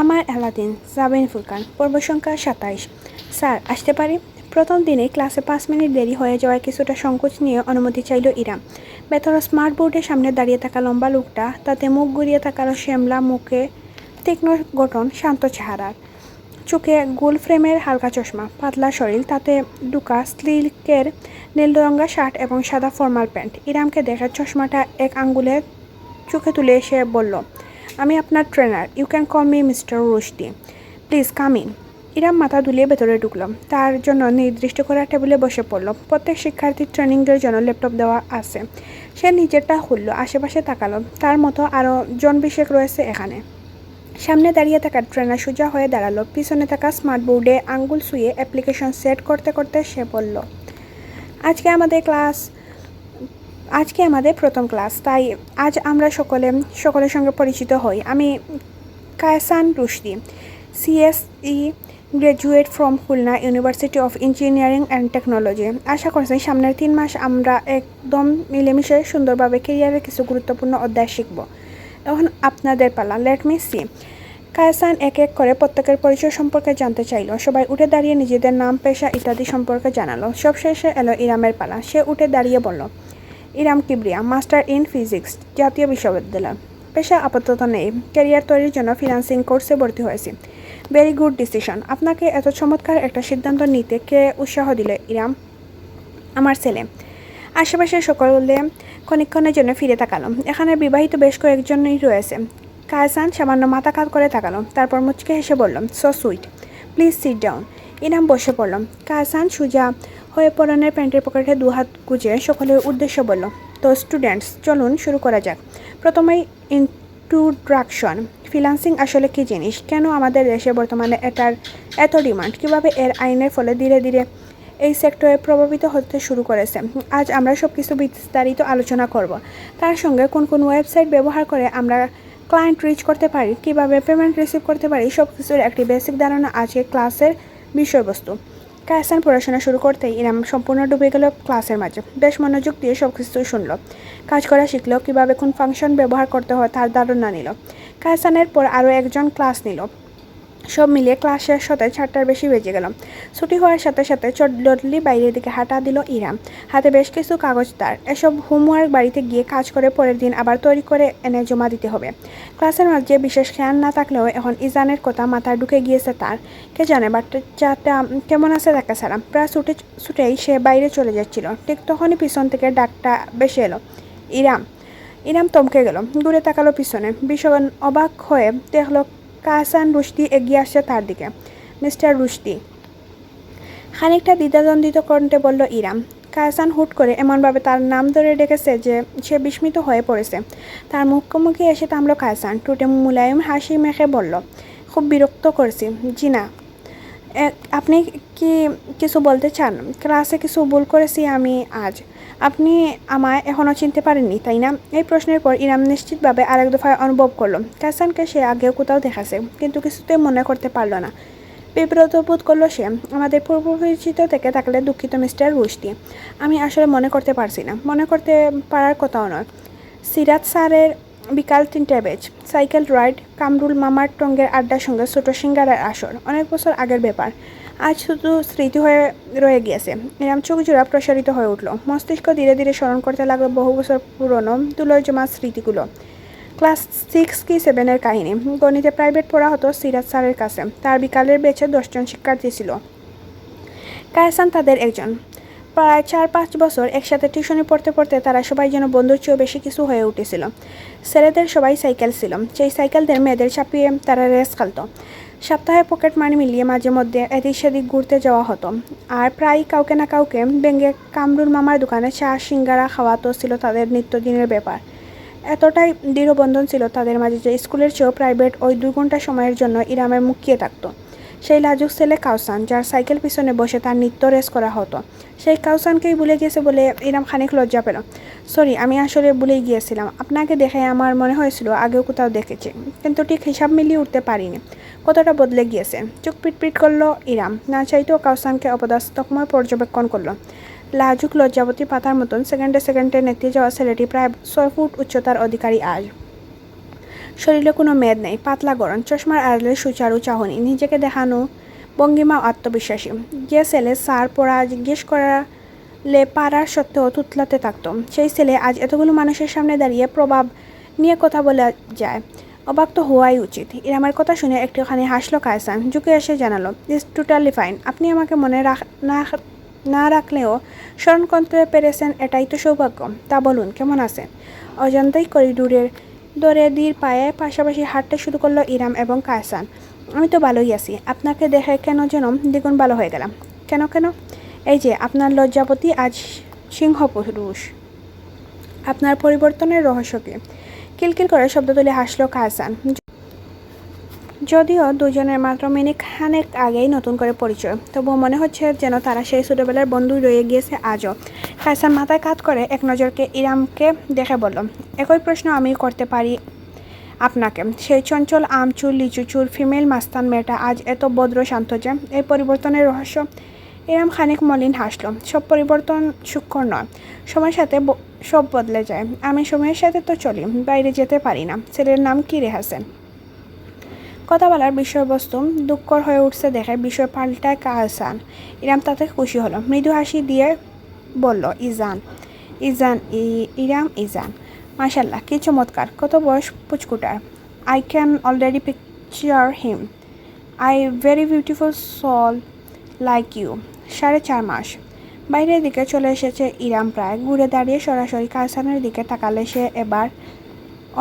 আমার অ্যালাদিন জাবিন ফুরকান পর্ব সংখ্যা ২৭। স্যার আসতে পারি? প্রথম দিনে ক্লাসে ৫ মিনিট দেরি হয়ে যাওয়ায় কিছুটা সংকোচ নিয়ে অনুমতি চাইল ইরা। ভেতরে স্মার্ট বোর্ডের সামনে দাঁড়িয়ে থাকা লম্বা লোকটা, তাতে মুখ ঘুরিয়ে থাকালো শ্যামলা মুখে, তীক্ষ্ণ গঠন, শান্ত চেহারার, চোখে গোল ফ্রেমের হালকা চশমা, পাতলা শরীর, তাতে দুকা স্লিকের নীলরঙা শার্ট এবং সাদা ফর্মাল প্যান্ট। ইরামকে দেখে চশমাটা এক আঙ্গুলে চোখে তুলে এসে বলল, আমি আপনার trainer, you can call me mister Rushdi, please come in. Iram মাথা দুলিয়ে ভেতরে ঢুকলো। তার জন্য নির্দিষ্ট করা টেবিলে বসে পড়ল। প্রত্যেক শিক্ষার্থীর ট্রেনিংয়ের জন্য ল্যাপটপ দেওয়া আছে। সে নিজেরটা খুলল, আশেপাশে তাকালো। তার মতো আরও জন বিশেক রয়েছে এখানে। সামনে দাঁড়িয়ে থাকা ট্রেনার সোজা হয়ে দাঁড়ালো। পিছনে থাকা স্মার্ট বোর্ডে আঙ্গুল শুয়ে অ্যাপ্লিকেশন সেট করতে করতে সে বলল, আজকে আমাদের প্রথম ক্লাস, তাই আজ আমরা সকলের সঙ্গে পরিচিত হই। আমি Kaysan Rushdi, CSE graduate from Khulna university of engineering and technology. আশা করছি সামনের ৩ মাস আমরা একদম মিলেমিশে সুন্দরভাবে ক্যারিয়ারের কিছু গুরুত্বপূর্ণ অধ্যায় শিখব। এখন আপনাদের পালা, লেট মি সি। কায়সান এক এক করে প্রত্যেকের পরিচয় সম্পর্কে জানতে চাইল। সবাই উঠে দাঁড়িয়ে নিজেদের নাম, পেশা ইত্যাদি সম্পর্কে জানালো। সবশেষে এলো ইরামের পালা। সে উঠে দাঁড়িয়ে বলল, ইরাম কিবরিয়া, মাস্টার ইন ফিজিক্স, জাতীয় বিশ্ববিদ্যালয়। পেশা আপাতত নেই, ক্যারিয়ার তৈরির জন্য ফিন্যান্সিং কোর্সে ভর্তি হয়েছি। Very good decision. আপনাকে এত চমৎকার একটা সিদ্ধান্ত নিতে কে উৎসাহ দিল ইরাম? আমার ছেলে। আশেপাশে সকলে ক্ষণিক্ষণের জন্য ফিরে তাকালো। এখানে বিবাহিত বেশ কয়েকজনই রয়েছে। কায়সান সামান্য মাথা কাত করে তাকালো, তারপর মুচকে হেসে বলল, so sweet, please sit down. Iram বসে পড়ল। কায়সান সোজা হয়ে পরনের প্যান্টের পকেটে ২ হাত গুজে সকলের উদ্দেশ্য বলল, তো স্টুডেন্টস, চলুন শুরু করা যাক। প্রথমেই ইন্ট্রোডাকশন। ফ্রিল্যান্সিং আসলে কী জিনিস, কেন আমাদের দেশে বর্তমানে এটার এত ডিমান্ড, কীভাবে এর আইনের ফলে ধীরে ধীরে এই সেক্টরে প্রভাবিত হতে শুরু করেছে। আজ আমরা সব কিছু বিস্তারিত আলোচনা করব। তার সঙ্গে কোন কোন ওয়েবসাইট ব্যবহার করে আমরা ক্লায়েন্ট রিচ করতে পারি, কীভাবে পেমেন্ট রিসিভ করতে পারি, সব কিছুর একটি বেসিক ধারণা আজকে ক্লাসের বিষয়বস্তু। কায়সান পড়াশোনা শুরু করতেই ইরাম সম্পূর্ণ ডুবে গেল ক্লাসের মাঝে। বেশ মনোযোগ দিয়ে সব কিছু শুনল, কাজ করা শিখলো, কীভাবে কোন ফাংশন ব্যবহার করতে হয় তার ধারণা নিল। কায়সানের পর আরও একজন ক্লাস নিল। সব মিলিয়ে ক্লাস শেষ হতে 4টার বেশি বেজে গেল। ছুটি হওয়ার সাথে সাথে চটজলদি বাইরের দিকে হাঁটা দিল ইরাম। হাতে বেশ কিছু কাগজ তার। এসব হোমওয়ার্ক বাড়িতে গিয়ে কাজ করে পরের দিন আবার তৈরি করে এনে জমা দিতে হবে। ক্লাসের মাঝে বিশেষ খেয়াল না থাকলেও এখন ইজানের কথা মাথায় ঢুকে গিয়েছে তার। কে জানে বাচ্চাটা কেমন আছে তাকে ছাড়া। প্রায় ছুটেই সে বাইরে চলে যাচ্ছিল। ঠিক তখনই পিছন থেকে ডাকটা বেশি এলো, ইরাম। ইরাম থমকে গেল, দূরে তাকালো পিছনে। ভীষণ অবাক হয়ে দেখলো কায়সান রুশদি এগিয়ে আসছে তার দিকে। মিস্টার রুশদি, খানিকটা দ্বিধাদ্বন্দ্বিত কণ্ঠে বলল ইরাম। কায়সান হুট করে এমনভাবে তার নাম ধরে ডেকেছে যে সে বিস্মিত হয়ে পড়েছে। তার মুখোমুখি এসে থামল কায়সান। ঠোঁটে মুলায়ম হাসি মেখে বলল, খুব বিরক্ত করছি। জি না, আপনি কি কিছু বলতে চান? ক্লাসে কিছু ভুল করেছি আমি আজ? আপনি আমায় এখনও চিনতে পারেননি, তাই না? এই প্রশ্নের পর ইরাম নিশ্চিতভাবে আরেক দফায় অনুভব করল কায়সানকে সে আগেও কোথাও দেখেছে, কিন্তু কিছুতেই মনে করতে পারল না। বিব্রত বোধ করলো সে। আমাদের পূর্ব পরিচিত থেকে থাকলে দুঃখিত মিস্টার রুশদি, আমি আসলে মনে করতে পারছি না। মনে করতে পারার কথাও নয়। সিরাত স্যারের বিকাল 3টে ব্যাচ, সাইকেল রাইড, কামরুল মামার টঙ্গের আড্ডার সঙ্গে ছোটো সিঙ্গারের আসর, অনেক বছর আগের ব্যাপার। আজ শুধু স্মৃতি হয়ে রয়ে গিয়েছে। এরম চোখ জোড়া প্রসারিত হয়ে উঠল। মস্তিষ্ক ধীরে ধীরে স্মরণ করতে লাগলো বহু বছর পুরনো দুলোয় জমা স্মৃতিগুলো। ক্লাস 6 কি 7-এর কাহিনী। গণিতে প্রাইভেট পড়া হতো সিরাত স্যারের কাছে। তার বিকালের ব্যাচে 10 জন শিক্ষার্থী ছিল। কায়সান তাদের একজন। প্রায় 4-5 বছর একসাথে টিউশনি পড়তে পড়তে তারা সবাই যেন বন্ধুর চেয়েও বেশি কিছু হয়ে উঠেছিল। ছেলেদের সবাই সাইকেল ছিল। সেই সাইকেলদের মেয়েদের চাপিয়ে তারা রেস খেলত। সপ্তাহে পকেট মানি মিলিয়ে মাঝে মধ্যে এদিক সেদিক ঘুরতে যাওয়া হতো। আর প্রায় কাউকে না কাউকে ভেঙে কামরুল মামার দোকানে চা সিঙ্গারা খাওয়া তো ছিল তাদের নিত্যদিনের ব্যাপার। এতটাই দৃঢ়বন্ধন ছিল তাদের মাঝে যে স্কুলের চেয়েও প্রাইভেট ওই 2 ঘন্টা সময়ের জন্য ইরামের মুখিয়ে থাকতো। সেই লাজুক ছেলে কাউসান, যার সাইকেল পিছনে বসে তার নিত্য রেস করা হতো। সেই কাউসানকেই ভুলে গিয়েছে বলে ইরাম খানিক লজ্জা পেল। সরি, আমি আসলে ভুলেই গিয়েছিলাম। আপনাকে দেখে আমার মনে হয়েছিল আগেও কোথাও দেখেছি, কিন্তু ঠিক হিসাব মিলিয়ে উঠতে পারিনি। কতটা বদলে গিয়েছে। চোখ পিটপিট করলো ইরাম। না চাইতেও কাউসানকে অপদাস্তকময় পর্যবেক্ষণ করলো। লাজুক লজ্জাবতী পাতার মতন সেকেন্ডে সেকেন্ডে নেতিয়ে যাওয়া ছেলেটি প্রায় 6 ফুট উচ্চতার অধিকারী আজ। শরীরে কোনো মেদ নেই, পাতলা গরম, চশমার আড়ালে সুচারু চাহনি, নিজেকে দেখানো ভঙ্গিমা আত্মবিশ্বাসী। যে ছেলে স্যার পড়া জিজ্ঞেস করালে পাড়ার সত্ত্বেও তুতলাতে থাকতো, সেই ছেলে আজ এতগুলো মানুষের সামনে দাঁড়িয়ে প্রভাব নিয়ে কথা বলা যায়। অবাক তো হওয়াই উচিত। ইরামের কথা শুনে একটুখানি হাসলো কায়সান, ঝুঁকে এসে জানালো, ইটস টোটালি ফাইন। আপনি আমাকে মনে না রাখলেও স্মরণ করতে পেরেছেন, এটাই তো সৌভাগ্য। তা বলুন, কেমন আছেন? অজান্তেই করিডোরের দরে ধীর পায়ে পাশাপাশি হাঁটতে শুরু করলো ইরাম এবং কায়সান। আমি তো ভালোই আছি। আপনাকে দেখে কেন যেন দ্বিগুণ ভালো হয়ে গেলাম। কেন? এই যে আপনার লজ্জাপতি আজ সিংহ পুরুষ। আপনার পরিবর্তনের রহস্য কি? কিলকিল করে শব্দ তুলে হাসলো কায়সান। যদিও দুজনের মাত্র মিনিট খানেক আগেই নতুন করে পরিচয়, তবুও মনে হচ্ছে যেন তারা সেই ছোটবেলার বন্ধুই রয়ে গিয়েছে আজও। কায়সান মাথায় কাত করে এক নজরকে ইরামকে দেখে বলল, একই প্রশ্ন আমি করতে পারি আপনাকে। সেই চঞ্চল আমচুল লিচু চুল ফিমেল মাস্তান মেয়েটা আজ এত ভদ্র শান্ত যে। এই পরিবর্তনের রহস্য? ইরাম খানিক মলিন হাসলো। সব পরিবর্তন সূক্ষ্ম নয়, সময়ের সাথে সব বদলে যায়। আমি সময়ের সাথে তো চলি, বাইরে যেতে পারি না। ছেলের নাম কি রেহাসেন? কথা বলার বিষয়বস্তু দুঃখর হয়ে উঠছে দেখে বিষয় পাল্টায় কায়সান। ইরাম তাতে খুশি হলো, মৃদু হাসি দিয়ে বলল, ইজান। ইরাম। মাশাল্লাহ, কি চমৎকার, কত বয়স পুচকুটার। I can already picture him. Very beautiful soul like you. 4.5 মাস। বাইরের দিকে চলে এসেছে ইরাম, প্রায় ঘুরে দাঁড়িয়ে সরাসরি কায়সানের দিকে তাকালে সে। এবার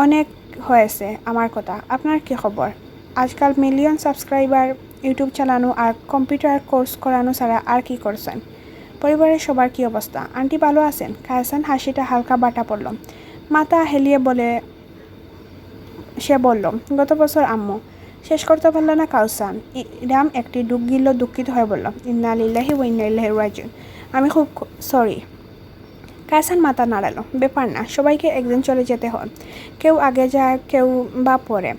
অনেক হয়েছে আমার কথা, আপনার কি খবর? আজকাল মিলিয়ন সাবস্ক্রাইবার, ইউটিউব চালানো আর কম্পিউটার কোর্স করানো ছাড়া আর কি করছেন? পরিবারের সবার কি অবস্থা? আন্টি ভালো আছেন? কায়সান হাসিটা হালকা বাটা পড়ল। মাথা হেলিয়ে সে বলল, গত বছর আম্মু। শেষ করতে পারল না কায়সান। ইরাম একটি ডুব গিলল, দুঃখিত হয়ে বলল, ইন্না লিল্লাহি ওয়া ইন্না ইলাইহি রাজিউন। আমি খুব সরি। কায়সান মাথা নাড়ালো, ব্যাপার না, সবাইকে একদিন চলে যেতে হয়। কেউ আগে যায়, কেউ বা পরে।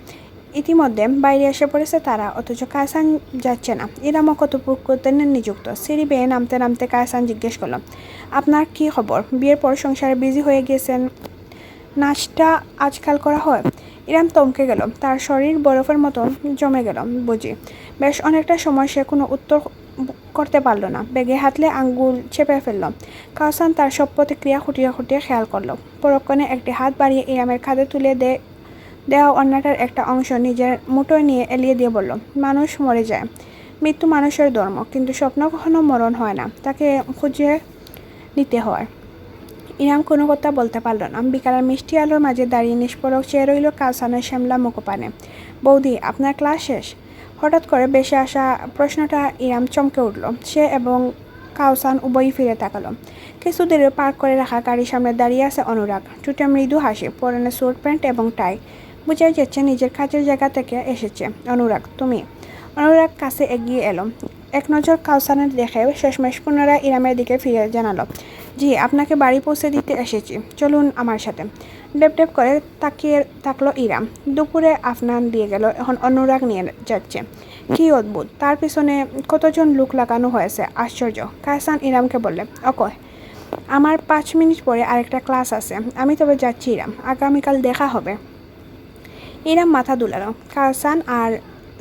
ইতিমধ্যে বাইরে এসে পড়েছে তারা, অথচ কায়সান যাচ্ছে না। ইরামও কথোপকথনে নিযুক্ত। সিঁড়ি বেয়ে নামতে নামতে কায়সান জিজ্ঞেস করল, আপনার কি খবর? বিয়ের পর সংসারে বিজি হয়ে গেছেন, নাচটা আজকাল করা হয়? ইরাম থমকে গেল, তার শরীর বরফের মতো জমে গেল বুঝি। বেশ অনেকটা সময় সে কোনো উত্তর করতে পারল না, বেগে হাতলে আঙ্গুল চেপে ফেলল। কায়সান তার সব প্রতিক্রিয়া খুঁটিয়ে খেয়াল করল। পরক্ষণে একটি হাত বাড়িয়ে ইরামের কাঁধে তুলে দেওয়া অন্যটার একটা অংশ নিজের মুঠোয় নিয়ে এলিয়ে দিয়ে বলল, মানুষ মরে যায়, মৃত্যু মানুষের ধর্ম, কিন্তু স্বপ্ন কখনো মরণ হয় না, তাকে খুঁজে নিতে হয়। ইরাম কোনো কথা বলতে পারল না। বিকালের মিষ্টি আলোর মাঝে দাঁড়িয়ে নিষ্পলক চেয়ে রইল কায়সানের শ্যামলা মুখপানে। বৌদি, আপনার ক্লাস শেষ? হঠাৎ করে বেশি আসা প্রশ্নটা ইরাম চমকে উঠল। সে এবং কায়সান উভয়ই ফিরে তাকালো। কিছু দূরে পার্ক করে রাখা গাড়ির সামনে দাঁড়িয়ে আছে অনুরাগ, ঠোঁটে মৃদু হাসি, পরনে স্যুট প্যান্ট এবং টাই। বোঝাই যাচ্ছে নিজের কাজের জায়গা থেকে এসেছে। অনুরাগ, তুমি? অনুরাগ কাছে এগিয়ে এলো, এক নজর কায়সানের দেখে শেষমেশ পুনরায় ইরামের দিকে ফিরে জানালো, জি, আপনাকে বাড়ি পৌঁছে দিতে এসেছি, চলুন আমার সাথে। ডেপ করে তাকিয়ে থাকলো ইরাম। দুপুরে আফনান দিয়ে গেল, এখন অনুরাগ নিয়ে যাচ্ছে। কি অদ্ভুত, তার পিছনে কতজন লোক লাগানো হয়েছে, আশ্চর্য। কায়সান ইরামকে বললে, ওকে, আমার 5 মিনিট পরে আরেকটা ক্লাস আছে, আমি তবে যাচ্ছি ইরাম, আগামীকাল দেখা হবে। ইরাম মাথা দুলালো। কায়সান আর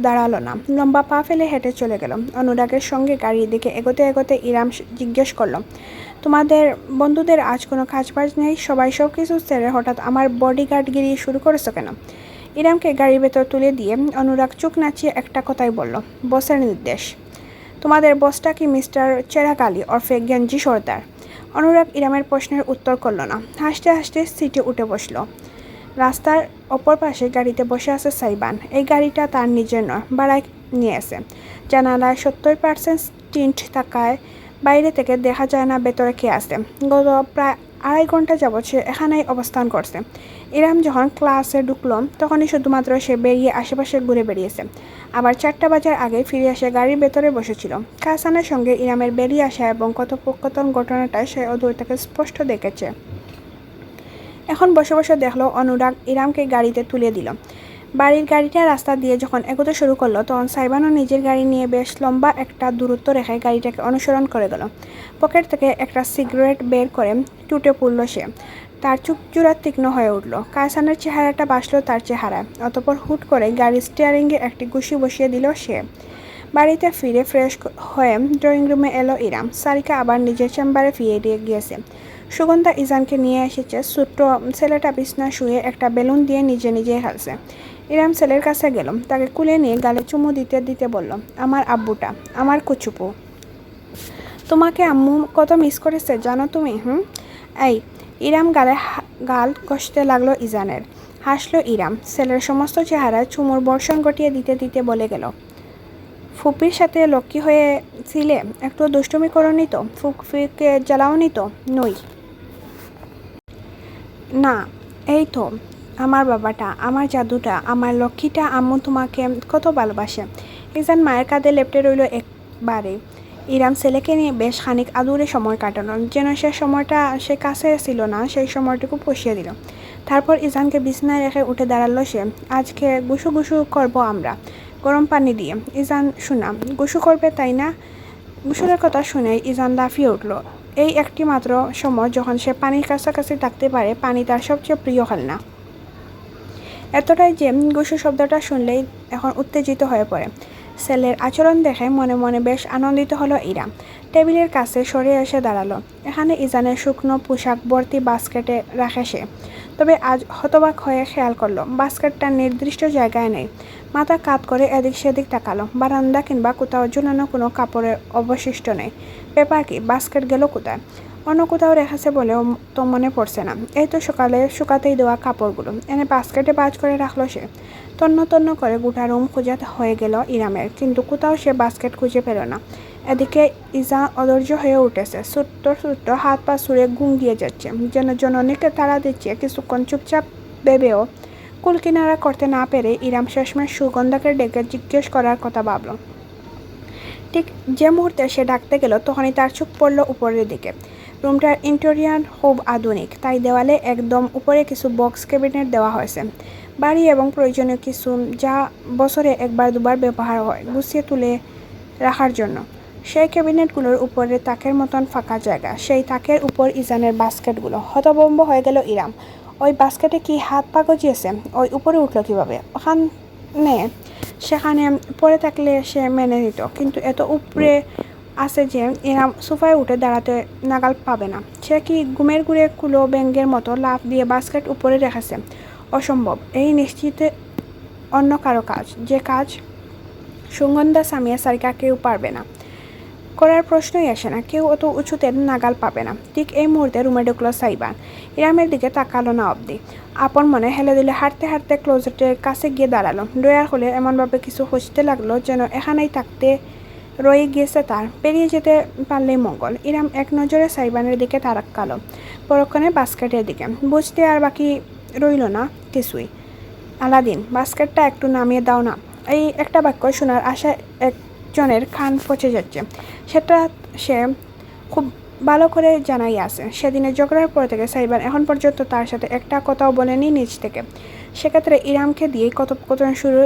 দাঁড়ালো না, লম্বা পা ফেলে হেঁটে চলে গেল। অনুরাগের সঙ্গে গাড়ির দিকে এগোতে ইরাম জিজ্ঞেস করলো, তোমাদের বন্ধুদের আজ কোনো কাজবাজ নেই? সবাই সব কিছু ছেড়ে হঠাৎ আমার বডিগার্ডগিরি শুরু করেছো কেন? ইরামকে গাড়ির ভেতর তুলে দিয়ে অনুরাগ চোখ নাচিয়ে একটা কথাই বলল, বসের নির্দেশ। তোমাদের বসটা কি মিস্টার চেরাগ আলী ওরফে গেঞ্জি সর্দার? অনুরাগ ইরামের প্রশ্নের উত্তর করল না, হাসতে হাসতে সিটে উঠে বসলো। রাস্তার অপর পাশে গাড়িতে বসে আছে সাইবান। এই গাড়িটা তার নিজের নয়, ভাড়ায় নিয়েছে। জানালায় 70% টিন্ট থাকায় বাইরে থেকে দেখা যায় না ভেতরে কে আছে। গত প্রায় 2.5 ঘন্টা যাবৎ সে এখানেই অবস্থান করছে। ইরাম যখন ক্লাসে ঢুকলো তখনই শুধুমাত্র সে বেরিয়ে আশেপাশে ঘুরে বেরিয়েছে, আবার 4টা বাজার আগে ফিরে এসে গাড়ির ভেতরে বসেছিল। কায়সানের সঙ্গে ইরামের বেরিয়ে আসা এবং কথোপকথন ঘটনাটা সে অদূর থেকে স্পষ্ট দেখেছে। এখন বসে বসে দেখলো অনুরাগ ইরামকে গাড়িতে তুলে দিল। বাড়ির গাড়িটা রাস্তা দিয়ে যখন এগোতে শুরু করলো তখন সাইবানও নিজের গাড়ি নিয়ে বেশ লম্বা একটা দূরত্ব রেখে গাড়িটাকে অনুসরণ করে গেল। পকেট থেকে একটা সিগারেট বের করে টুটে পড়ল সে। তার চোখ জোড়া তীক্ষ্ণ হয়ে উঠল। কায়সানের চেহারাটা বাসলো তার চেহারায়। অতঃপর হুট করে গাড়ির স্টিয়ারিংয়ে একটি ঘুষি বসিয়ে দিল সে। বাড়িতে ফিরে ফ্রেশ হয়ে ড্রয়িং রুমে এলো ইরাম। সারিকা আবার নিজের চেম্বারে ফিরে গিয়েছে। সুগন্ধা ইজানকে নিয়ে এসেছে। ছোট্ট ছেলেটা বিছনা শুয়ে একটা বেলুন দিয়ে নিজে নিজেই খেলছে। ইরাম ছেলের কাছে গেল, তাকে কুলে নিয়ে গালে চুমু দিতে দিতে বলল, আমার আব্বুটা, আমার কুচুপু। তোমাকে আম্মু কত মিস করেছে জানো তুমি? এই ইরাম গাল কষতে লাগলো ইজানের। হাসলো ইরাম। ছেলের সমস্ত চেহারায় চুমুর বর্ষণ ঘটিয়ে দিতে দিতে বলে গেল, ফুপির সাথে লক্ষ্মী হয়েছিলে, একটু দুষ্টুমি করনি তো? ফুপিকে জ্বালাওনি তো? নই না, এই তো আমার বাবাটা, আমার জাদুটা, আমার লক্ষ্মীটা। আম্মু তোমাকে কত ভালোবাসে। ইজান মায়ের কাঁধে লেপটে রইল একবারে। ইরাম ছেলেকে নিয়ে বেশ খানিক আদুরে সময় কাটানো, যেন সে সময়টা সে কাছে ছিল না, সেই সময়টুকু পুষিয়ে দিল। তারপর ইজানকে বিছানায় রেখে উঠে দাঁড়ালো সে। আজকে গুসু গুসু করবো আমরা, গরম পানি দিয়ে। ইজান শোনা, গুসু করবে তাই না? গুসুরের কথা শুনে ইজান লাফিয়ে উঠল। এই একটি মাত্র সময় যখন সে পানির কাছাকাছি থাকতে পারে। পানি তার সবচেয়ে প্রিয় খেলনা। এতটাই যে গুসু শব্দটা শুনলেই এখন উত্তেজিত হয়ে পড়ে। ছেলের আচরণ দেখে মনে মনে বেশ আনন্দিত হলো ইরা। টেবিলের কাছে সরে এসে দাঁড়ালো। এখানে ইজানের শুকনো পোশাক ভর্তি বাস্কেটে রাখে সে। তবে আজ হতবাক হয়ে খেয়াল করলো বাস্কেটটা নির্দিষ্ট জায়গায় নেই। মাথা কাত করে এদিক সেদিক তাকালো। বারান্দা কিংবা কোথাও ঝুলানো কোনো কাপড়ের অবশিষ্ট নেই। ব্যাপার কি, বাস্কেট গেল কোথায়? অন্য কোথাও রেখেছে বলেও তো মনে পড়ছে না। এই তো সকালে শুকাতেই দেওয়া কাপড়গুলো এনে বাস্কেটে বাজ করে রাখলো সে। তন্ন তন্ন করে গোটা রুম খোঁজা হয়ে গেল ইরামের, কিন্তু কোথাও সে বাস্কেট খুঁজে পেল না। এদিকে ইজা অধৈর্য হয়ে উঠেছে। ছোট্ট ছোট্ট হাত পা ছুঁড়ে ঘুমিয়ে যাচ্ছে, যেন জননীকে তাড়া দিচ্ছে। কিছুক্ষণ চুপচাপ ভেবেও কুল কিনারা করতে না পেরে ইরাম শেষমেশ সুগন্ধাকে ডেকে জিজ্ঞেস করার কথা ভাবল। ঠিক যে মুহূর্তে সে ডাকতে গেল তখনই তার চোখ পড়ল উপরের দিকে। রুমটার ইন্টেরিয়ার খুব আধুনিক, তাই দেওয়ালে একদম উপরে কিছু বক্স ক্যাবিনেট দেওয়া হয়েছে। বাড়ি এবং প্রয়োজনীয় কিছু যা বছরে একবার দুবার ব্যবহার হয় গুছিয়ে তুলে রাখার জন্য। সেই ক্যাবিনেটগুলোর উপরে তাকের মতন ফাঁকা জায়গা, সেই তাকের উপর ইজানের বাস্কেটগুলো। হতভম্ব হয়ে গেল ইরাম। ওই বাস্কেটে কি হাত পা গজিয়েছে? ওই উপরে উঠলো কীভাবে? ওখানে সেখানে পড়ে থাকলে সে মেনে নিত, কিন্তু এত উপরে আছে যে ইরাম সোফায় উঠে দাঁড়াতে নাগাল পাবে না। সে কি ঘুমের ঘুরে কুলো ব্যাঙ্গের মতো লাফ দিয়ে বাস্কেট উপরে রেখেছে? অসম্ভব। এই নিশ্চিত অন্য কারো কাজ, যে কাজ সুগন্ধা সামিয়া সারিকা কেউ পারবে না করার প্রশ্নই আসে না। কেউ অত উঁচুতে নাগাল পাবে না। ঠিক এই মুহূর্তে রুমে ঢুকলো সাইবান। ইরামের দিকে তাকালো না অবধি। আপন মনে হেলে দিলে হাঁটতে হাঁটতে ক্লোজেটের কাছে গিয়ে দাঁড়ালো। ড্রয়ার হলে এমনভাবে কিছু খুঁজতে লাগলো যেন এখানেই থাকতে রয়ে গিয়েছে তার। পেরিয়ে যেতে পারলেই মঙ্গল। ইরাম এক নজরে সাইবানের দিকে তাকালো, পরক্ষণে বাস্কেটের দিকে। বুঝতে আর বাকি রইল না কিছুই। আলাদিন, বাস্কেটটা একটু নামিয়ে দাও না। এই একটা বাক্য শোনার আশায় একজনের কান পচে যাচ্ছে। সেটা সে খুব ভালো করে জানাই আছে। সেদিনের ঝগড়ার পর থেকে সাইবান এখন পর্যন্ত তার সাথে একটা কথাও বলেনি নিজ থেকে। সেক্ষেত্রে ইরামকে দিয়েই কথোপকথন শুরু,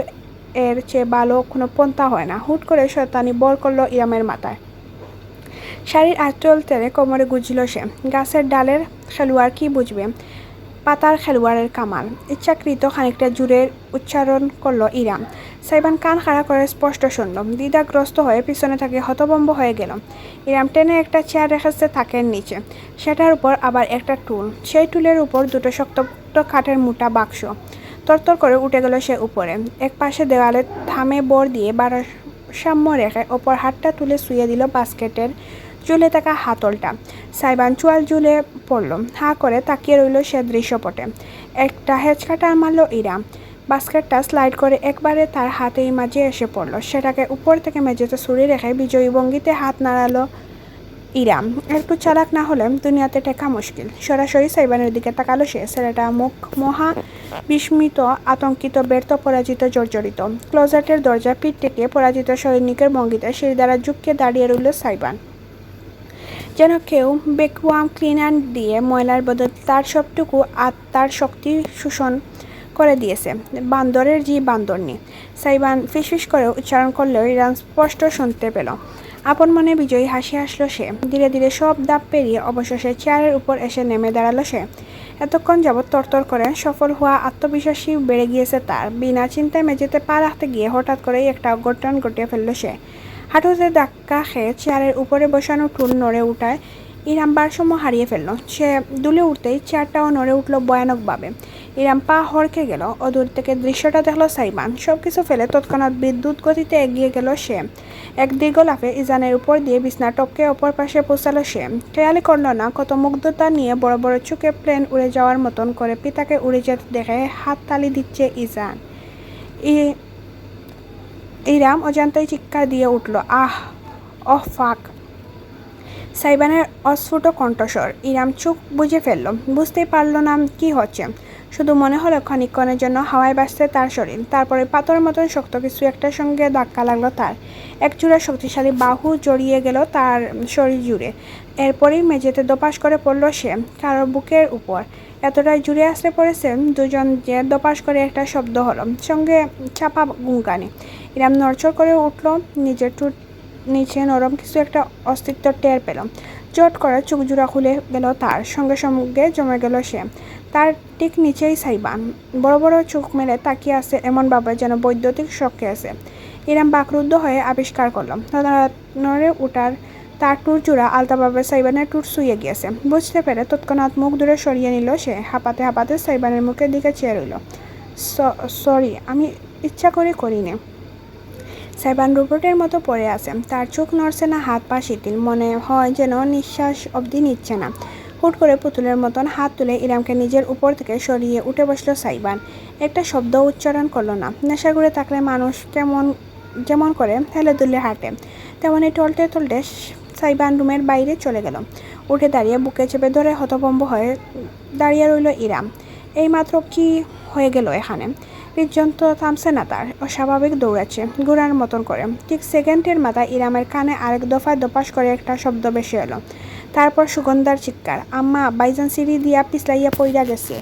এর চেয়ে ভালো কোনো পন্থা হয় না। হুট করে শয়তানি বর করলো ইরামের মাথায়। শাড়ির আঁচল টেনে কোমরে গুজল সে। গাছের ডালের খেলোয়াড় কি বুঝবে পাতার খেলোয়াড়ের কামাল? ইচ্ছাকৃত খানিকটা জুড়ে উচ্চারণ করলো ইরাম। সাইবান কান খাড়া করে স্পষ্ট শুনল। দ্বিধাগ্রস্ত হয়ে পিছনে থাকে হতভম্ব হয়ে গেল। ইরাম টেনে একটা চেয়ার রেখেছে তাকের নিচে, সেটার উপর আবার একটা টুল। সেই টুলের উপর দুটো শক্ত কাঠের মোটা বাক্স। তরতর করে উঠে গেল সে উপরে। এক পাশে দেওয়ালে থামে বর দিয়ে ভারসাম্য রেখে অপর হাতটা তুলে শুয়ে দিল বাস্কেটের ঝুলে থাকা হাতলটা। সাইবান চোয়াল ঝুলে পড়ল। হাঁ করে তাকিয়ে রইল সে দৃশ্যপটে। একটা হেঁচকাটা মারল ইরাম। বাস্কেটটা স্লাইড করে একবারে তার হাতেই মাঝে এসে পড়ল। সেটাকে উপর থেকে মেঝেতে ছুরি রেখে বিজয়ী ভঙ্গিতে হাত নাড়ালো ইরাম। একটু চালাক না হলে দুনিয়াতে টেকা মুশকিল। সরাসরি সাইবানের দিকে তাকালো সে। ছেলেটা মুখ মহা বিস্মিত, আতঙ্কিত, ব্যর্থ, পরাজিত, জর্জরিত। ক্লোজেটের দরজা পিঠ টেকে পরাজিত সৈনিকের ভঙ্গিতে সেই দ্বারা ঝুঁকিয়ে দাঁড়িয়ে রইল সাইবান। যেন কেউ ভ্যাকুয়াম ক্লিনার দিয়ে ময়লার বদলে তার সবটুকু আত্মার শক্তি শোষণ করে দিয়েছে। বান্দরের জি বান্দরনি। সাইবান ফিসফিস করে উচ্চারণ করলেও ইরাম স্পষ্ট শুনতে পেল। আপন মনে বিজয়ী হাসি হাসলো সে। ধীরে ধীরে সব ধাপ পেরিয়ে অবশেষে চেয়ারের উপর এসে নেমে দাঁড়ালো সে। এতক্ষণ যাবৎ তরতর করে সফল হওয়া আত্মবিশ্বাসী বেড়ে গিয়েছে তার। বিনা চিন্তায় মেঝেতে পা রাখতে গিয়ে হঠাৎ করেই একটা অঘটন ঘটিয়ে ফেলল সে। হাঁটুতে ধাক্কা খেয়ে চেয়ারের উপরে বসানো টুল নড়ে উঠায় ইরাম ভারসাম্য হারিয়ে ফেলল। সে দুলে উঠতেই চেয়ারটাও নড়ে উঠল ভয়ানকভাবে। ইরাম পা হড়কে গেল। অদূর থেকে দৃশ্যটা দেখল সাইবান। সব কিছু ফেলে তৎক্ষণাৎ বিদ্যুৎ গতিতে এগিয়ে গেল সে। এক দীর্ঘ লাফে ইজানের উপর দিয়ে বিছনা টপকে অপর পাশে পৌঁছালো সে। খেয়ালি করল না কত মুগ্ধতা নিয়ে বড় বড় চোখে প্লেন উড়ে যাওয়ার মতন করে পিতাকে উড়ে যেতে দেখে হাততালি দিচ্ছে ইজান। ইরাম অজান্তেই চিৎকার দিয়ে উঠল, আহ, অহ ফাক। সাইবানের অস্ফুট কণ্ঠস্বর। ইরাম চোখ বুজে ফেলল। বুঝতেই পারল না কি হচ্ছে। শুধু মনে হলো ক্ষণিকক্ষণের জন্য হাওয়ায় ভাসছে তার শরীর। তারপরে পাথরের মতন শক্ত কিছু একটার সঙ্গে ধাক্কা লাগলো তার। একজোড়া শক্তিশালী বাহু জড়িয়ে গেল তার শরীর জুড়ে। এরপরই মেঝেতে দোপাস করে পড়ল সে কারোর বুকের উপর। এতটাই জুড়ে আসতে পড়েছে দুজন যে দোপাস করে একটা শব্দ হলো, সঙ্গে চাপা গুনগানি। ইরাম নড়চড় করে উঠল। নিজের ঠোঁট নিচে নরম কিছু একটা অস্তিত্ব টের পেল। চট করে চোখ জোড়া খুলে গেল তার। সঙ্গে সঙ্গে জমে গেল সে। তার ঠিক নিচেই সাইবান বড় বড় চোখ মেলে তাকিয়ে আছে এমনভাবে যেন বৈদ্যুতিক শখে আছে। ইরাম বাকরুদ্ধ হয়ে আবিষ্কার করল নড়ে উঠার তার টুর জোড়া আলতাভাবে সাইবানের টুর শুয়ে গিয়েছে। বুঝতে পেরে তৎক্ষণাৎ মুখ দূরে সরিয়ে নিল সে। হাঁপাতে হাঁপাতে সাইবানের মুখের দিকে চেয়ে রইল। সরি, আমি ইচ্ছা করে করিনি। সাইবান রোবটের মতো পড়ে আছে। তার চোখ নড়ছে না, হাত পা শিথিল। মনে হয় যেন নিঃশ্বাস অবধি নিচ্ছে না। হুট করে পুতুলের মতন হাত তুলে ইরামকে নিজের উপর থেকে সরিয়ে উঠে বসলো সাইবান। একটা শব্দ উচ্চারণ করলো না। নেশা করে থাকলে মানুষ যেমন করে হেলে দুলে হাঁটে, তেমনই টলটে টলটে সাইবান রুমের বাইরে চলে গেল। উঠে দাঁড়িয়ে বুকে চেপে ধরে হতভম্ব হয়ে দাঁড়িয়ে রইল ইরাম। এইমাত্র কি হয়ে গেল এখানে? হৃদযন্ত্র থামছে না তার। অস্বাভাবিক দৌড়াচ্ছে ঘোড়ার মতন করে। ঠিক সেকেন্ডের মাথায় ইরামের কানে আরেক দফায় দপাস করে একটা শব্দ ভেসে এলো। তারপর সুগন্ধার চিৎকার, আম্মা, বাইজান সিঁড়ি দিয়া পিছলাইয়া পইড়া গেছে।